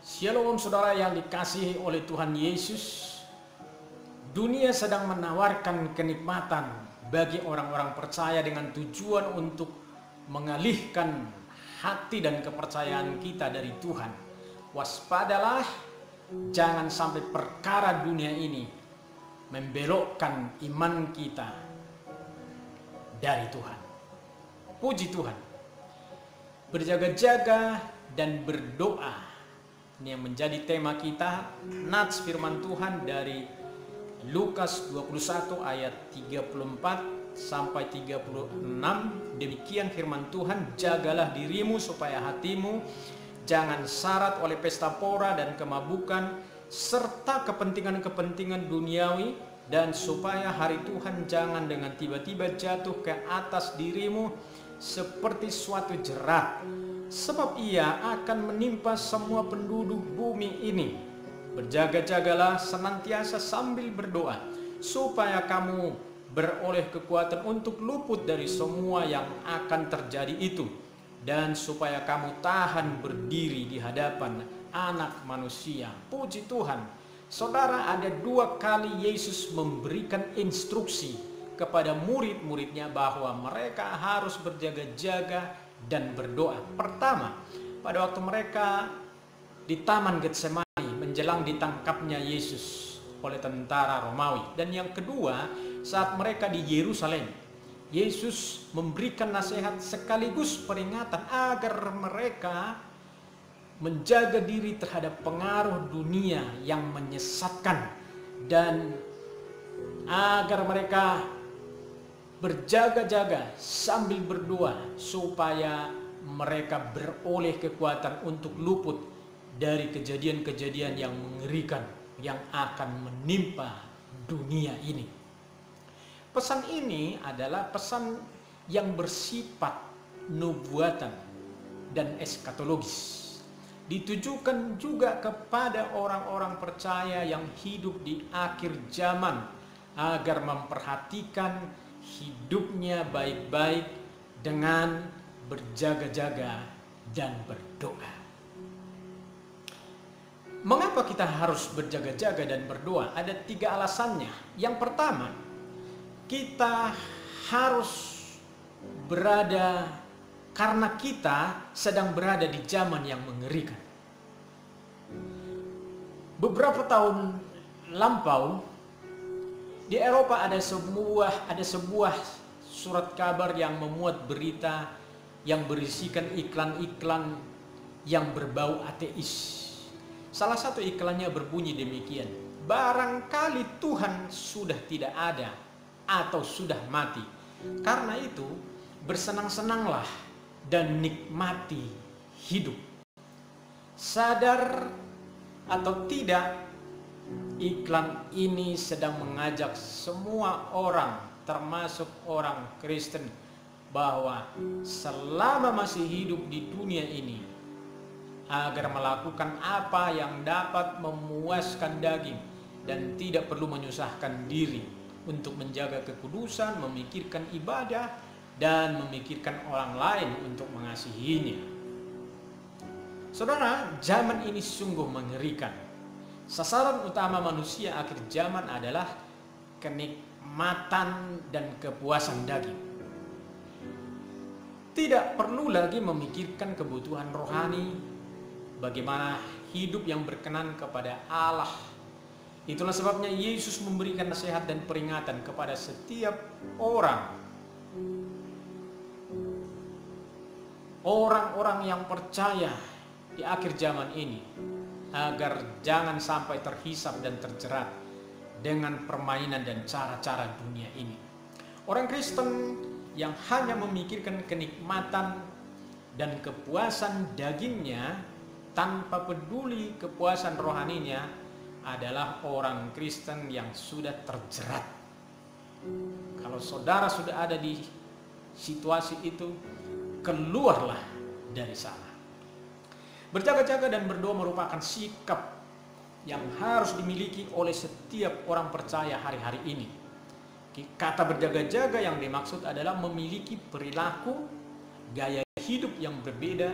Shalom saudara yang dikasihi oleh Tuhan Yesus. Dunia sedang menawarkan kenikmatan bagi orang-orang percaya dengan tujuan untuk mengalihkan hati dan kepercayaan kita dari Tuhan. Waspadalah, jangan sampai perkara dunia ini membelokkan iman kita dari Tuhan. Puji Tuhan. Berjaga-jaga dan berdoa. Ini yang menjadi tema kita, nats firman Tuhan dari Lukas 21 ayat 34 sampai 36. Demikian firman Tuhan, jagalah dirimu supaya hatimu jangan syarat oleh pesta pora dan kemabukan serta kepentingan-kepentingan duniawi, dan supaya hari Tuhan jangan dengan tiba-tiba jatuh ke atas dirimu seperti suatu jerat, sebab ia akan menimpa semua penduduk bumi ini. Berjaga-jagalah senantiasa sambil berdoa, supaya kamu beroleh kekuatan untuk luput dari semua yang akan terjadi itu, dan supaya kamu tahan berdiri di hadapan Anak Manusia. Puji Tuhan. Saudara, ada 2 kali Yesus memberikan instruksi kepada murid-muridnya bahwa mereka harus berjaga-jaga dan berdoa. Pertama, pada waktu mereka di Taman Getsemani menjelang ditangkapnya Yesus oleh tentara Romawi. Dan yang kedua, saat mereka di Yerusalem, Yesus memberikan nasihat sekaligus peringatan agar mereka menjaga diri terhadap pengaruh dunia yang menyesatkan, dan agar mereka berjaga-jaga sambil berdoa supaya mereka beroleh kekuatan untuk luput dari kejadian-kejadian yang mengerikan yang akan menimpa dunia ini. Pesan ini adalah pesan yang bersifat nubuatan dan eskatologis. Ditujukan juga kepada orang-orang percaya yang hidup di akhir zaman agar memperhatikan hidupnya baik-baik dengan berjaga-jaga dan berdoa. Mengapa kita harus berjaga-jaga dan berdoa? Ada 3 alasannya. Yang pertama, kita harus berada karena kita sedang berada di zaman yang mengerikan. Beberapa tahun lampau di Eropa ada sebuah surat kabar yang memuat berita yang berisikan iklan-iklan yang berbau ateis. Salah satu iklannya berbunyi demikian: barangkali Tuhan sudah tidak ada atau sudah mati. Karena itu, bersenang-senanglah dan nikmati hidup. Sadar atau tidak, iklan ini sedang mengajak semua orang, termasuk orang Kristen, bahwa selama masih hidup di dunia ini, agar melakukan apa yang dapat memuaskan daging dan tidak perlu menyusahkan diri untuk menjaga kekudusan, memikirkan ibadah, dan memikirkan orang lain untuk mengasihinya. Saudara, zaman ini sungguh mengerikan. Sasaran utama manusia akhir zaman adalah kenikmatan dan kepuasan daging. Tidak perlu lagi memikirkan kebutuhan rohani, bagaimana hidup yang berkenan kepada Allah. Itulah sebabnya Yesus memberikan nasihat dan peringatan kepada setiap orang-orang yang percaya di akhir zaman ini, agar jangan sampai terhisap dan terjerat dengan permainan dan cara-cara dunia ini. Orang Kristen yang hanya memikirkan kenikmatan dan kepuasan dagingnya tanpa peduli kepuasan rohaninya adalah orang Kristen yang sudah terjerat. Kalau saudara sudah ada di situasi itu, keluarlah dari sana. Berjaga-jaga dan berdoa merupakan sikap yang harus dimiliki oleh setiap orang percaya hari-hari ini. Kata berjaga-jaga yang dimaksud adalah memiliki perilaku, gaya hidup yang berbeda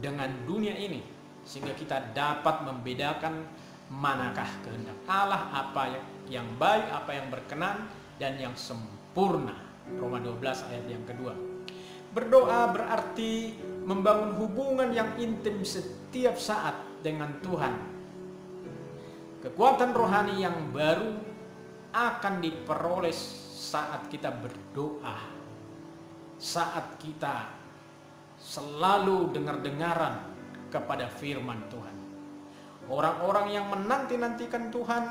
dengan dunia ini, sehingga kita dapat membedakan manakah kehendak Allah, apa yang baik, apa yang berkenan, dan yang sempurna. Roma 12 ayat yang kedua. Berdoa berarti membangun hubungan yang intim setiap saat dengan Tuhan. Kekuatan rohani yang baru akan diperoleh saat kita berdoa, saat kita selalu dengar-dengaran kepada firman Tuhan. Orang-orang yang menanti-nantikan Tuhan,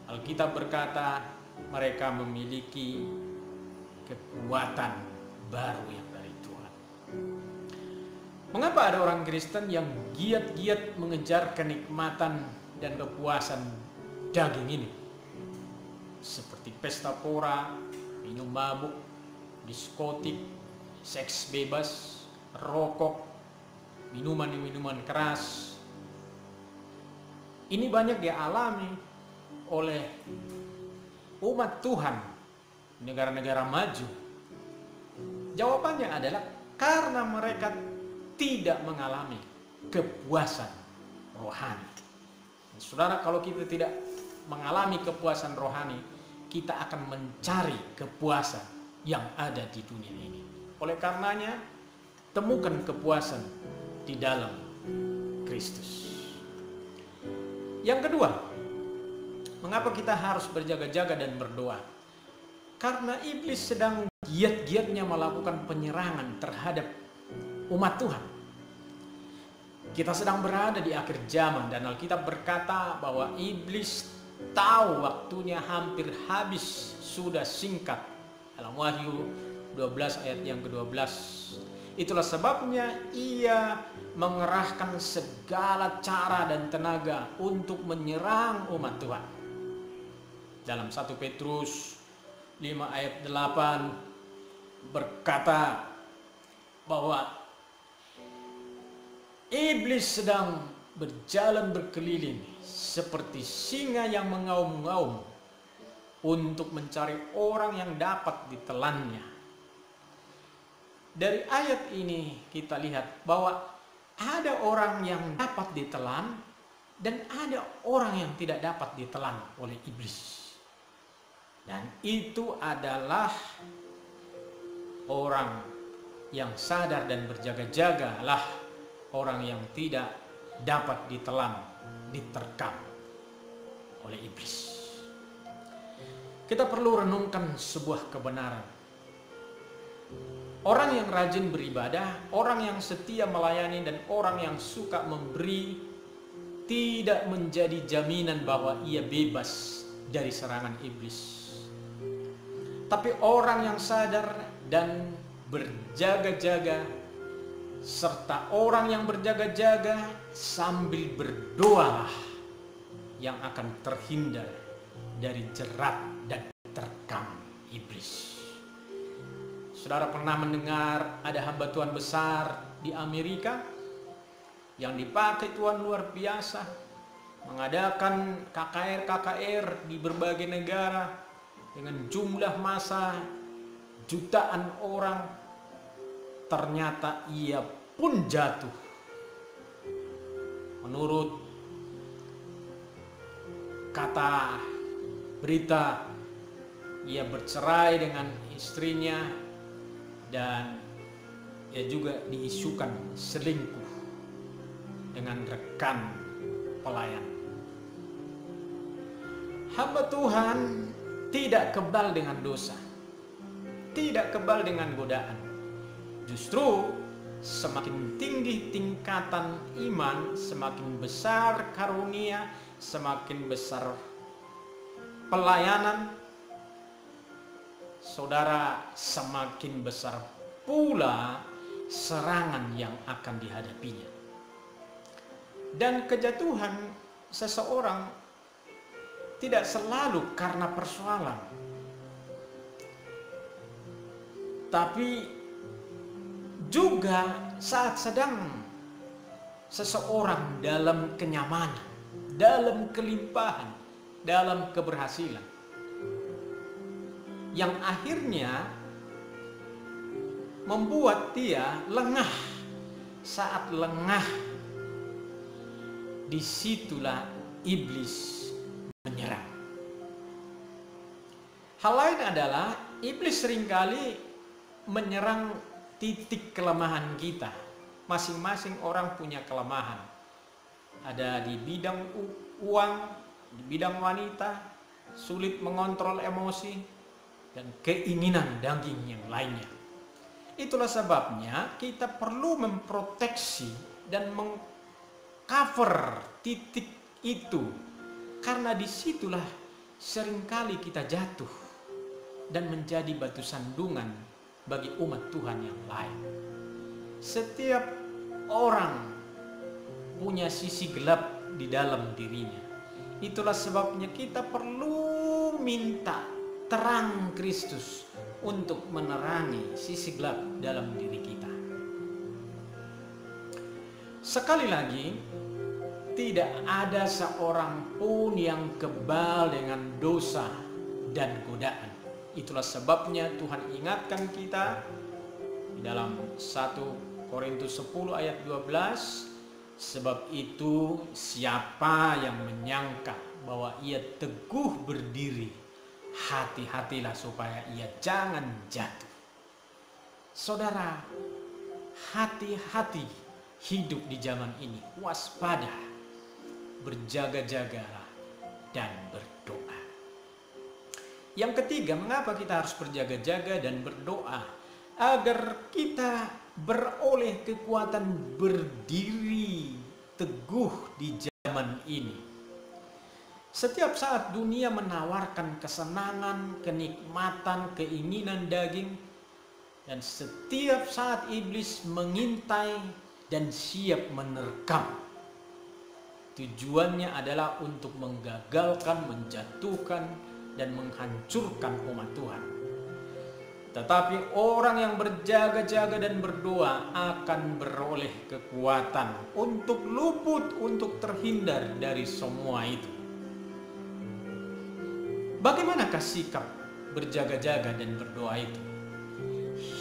Alkitab berkata mereka memiliki kekuatan baru yang dari Tuhan. Mengapa ada orang Kristen yang giat-giat mengejar kenikmatan dan kepuasan daging ini? Seperti pesta pora, minum mabuk, diskotik, seks bebas, rokok, minuman-minuman keras. Ini banyak dialami oleh umat Tuhan di negara-negara maju. Jawabannya adalah karena mereka tidak mengalami kepuasan rohani. Saudara, kalau kita tidak mengalami kepuasan rohani, kita akan mencari kepuasan yang ada di dunia ini. Oleh karenanya, temukan kepuasan di dalam Kristus. Yang kedua, mengapa kita harus berjaga-jaga dan berdoa? Karena iblis sedang giat-giatnya melakukan penyerangan terhadap umat Tuhan. Kita sedang berada di akhir zaman dan Alkitab berkata bahwa iblis tahu waktunya hampir habis, sudah singkat. Dalam Wahyu 12 ayat yang ke-12. Itulah sebabnya ia mengerahkan segala cara dan tenaga untuk menyerang umat Tuhan. Dalam 1 Petrus 5 ayat 8 berkata bahwa iblis sedang berjalan berkeliling seperti singa yang mengaum-ngaum untuk mencari orang yang dapat ditelannya. Dari ayat ini kita lihat bahwa ada orang yang dapat ditelan dan ada orang yang tidak dapat ditelan oleh iblis. Dan itu adalah orang yang sadar dan berjaga-jagalah orang yang tidak dapat ditelan, diterkam oleh iblis. Kita perlu renungkan sebuah kebenaran. Orang yang rajin beribadah, orang yang setia melayani, dan orang yang suka memberi tidak menjadi jaminan bahwa ia bebas dari serangan iblis. Tapi orang yang sadar dan berjaga-jaga, serta orang yang berjaga-jaga sambil berdoa yang akan terhindar dari jerat dan terkam iblis. Saudara pernah mendengar ada hamba Tuhan besar di Amerika yang dipakai Tuhan luar biasa, mengadakan KKR di berbagai negara dengan jumlah massa jutaan orang. Ternyata ia pun jatuh. Menurut kata berita, ia bercerai dengan istrinya dan ia juga diisukan selingkuh dengan rekan pelayan. Hamba Tuhan tidak kebal dengan dosa, tidak kebal dengan godaan. Justru semakin tinggi tingkatan iman, semakin besar karunia, semakin besar pelayanan, saudara, semakin besar pula serangan yang akan dihadapinya. Dan kejatuhan seseorang tidak selalu karena persoalan, tapi juga saat sedang seseorang dalam kenyamanan, dalam kelimpahan, dalam keberhasilan, yang akhirnya membuat dia lengah. Saat lengah, disitulah iblis menyerang. Hal lain adalah iblis seringkali menyerang titik kelemahan kita. Masing-masing orang punya kelemahan. Ada di bidang uang, di bidang wanita, sulit mengontrol emosi, dan keinginan daging yang lainnya. Itulah sebabnya kita perlu memproteksi dan mengcover titik itu, karena disitulah seringkali kita jatuh dan menjadi batu sandungan bagi umat Tuhan yang lain. Setiap orang punya sisi gelap di dalam dirinya. Itulah sebabnya kita perlu minta terang Kristus untuk menerangi sisi gelap dalam diri kita. Sekali lagi, tidak ada seorang pun yang kebal dengan dosa dan godaan. Itulah sebabnya Tuhan ingatkan kita di dalam 1 Korintus 10 ayat 12, sebab itu siapa yang menyangka bahwa ia teguh berdiri, hati-hatilah supaya ia jangan jatuh. Saudara, hati-hati hidup di zaman ini, waspada, berjaga-jagalah dan berdoa. Yang ketiga, mengapa kita harus berjaga-jaga dan berdoa? Agar kita beroleh kekuatan berdiri teguh di zaman ini. Setiap saat dunia menawarkan kesenangan, kenikmatan, keinginan daging, dan setiap saat iblis mengintai dan siap menerkam. Tujuannya adalah untuk menggagalkan, menjatuhkan, dan menghancurkan umat Tuhan. Tetapi orang yang berjaga-jaga dan berdoa akan beroleh kekuatan untuk luput, untuk terhindar dari semua itu. Bagaimanakah sikap berjaga-jaga dan berdoa itu?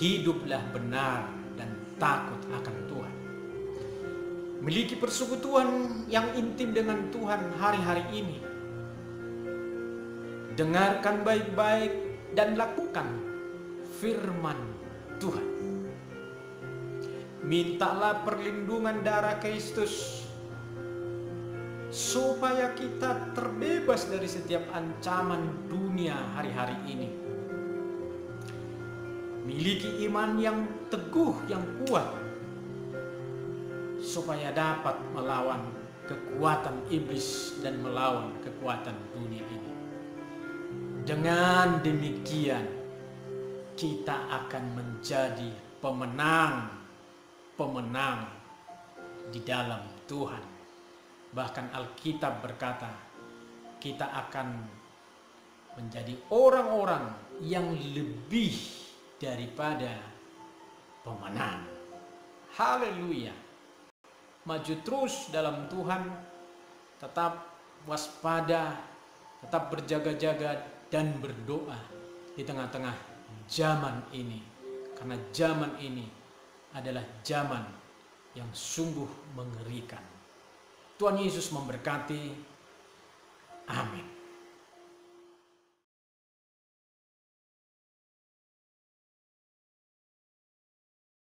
Hiduplah benar dan takut akan Tuhan. Miliki persekutuan yang intim dengan Tuhan hari-hari ini. Dengarkan baik-baik dan lakukan firman Tuhan. Mintalah perlindungan darah Kristus supaya kita terbebas dari setiap ancaman dunia hari-hari ini. Miliki iman yang teguh, yang kuat, supaya dapat melawan kekuatan iblis dan melawan kekuatan dunia ini. Dengan demikian, kita akan menjadi pemenang di dalam Tuhan. Bahkan Alkitab berkata, kita akan menjadi orang-orang yang lebih daripada pemenang. Haleluya. Maju terus dalam Tuhan, tetap waspada, tetap berjaga-jaga dan berdoa di tengah-tengah zaman ini, karena zaman ini adalah zaman yang sungguh mengerikan. Tuhan Yesus memberkati. Amin.